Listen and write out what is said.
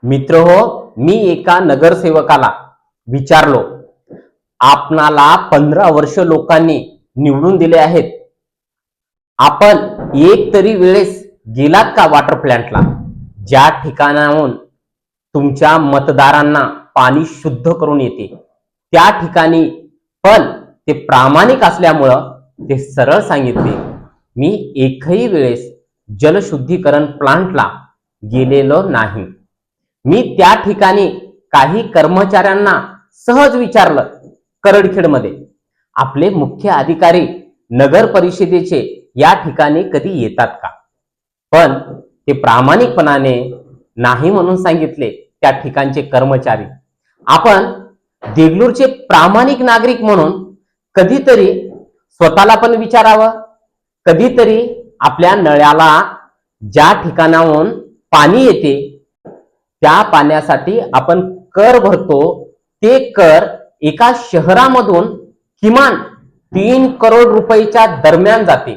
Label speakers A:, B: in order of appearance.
A: मित्र हो, मी एका नगरसेवकाला विचारलो, आपणाला 15 वर्ष लोकांनी निवडून दिले आहेत, आपण एक तरी वेळेस गेलात का वॉटर प्लांटला? ज्या ठिकाणाहून तुमच्या मतदारांना पाणी शुद्ध करून येते त्या ठिकाणी. पण ते प्रामाणिक असल्यामुळं ते सरळ सांगितले, मी एकही वेळेस जलशुद्धीकरण प्लांटला गेलेलो नाही. मी त्या ठिकाणी काही कर्मचाऱ्यांना सहज विचारलं करडखेडमध्ये, आपले मुख्य अधिकारी नगर परिषदेचे या ठिकाणी कधी येतात का? पण ते प्रामाणिकपणाने नाही म्हणून सांगितले त्या ठिकाणचे कर्मचारी. आपण देगलूरचे प्रामाणिक नागरिक म्हणून कधीतरी स्वतःला पण विचारावं, कधीतरी आपल्या नळ्याला ज्या ठिकाणाहून पाणी येते त्या पाण्यासाठी आपण कर भरतो, ते कर एका शहरामधून किमान 3 करोड रुपयाच्या दरम्यान जाते.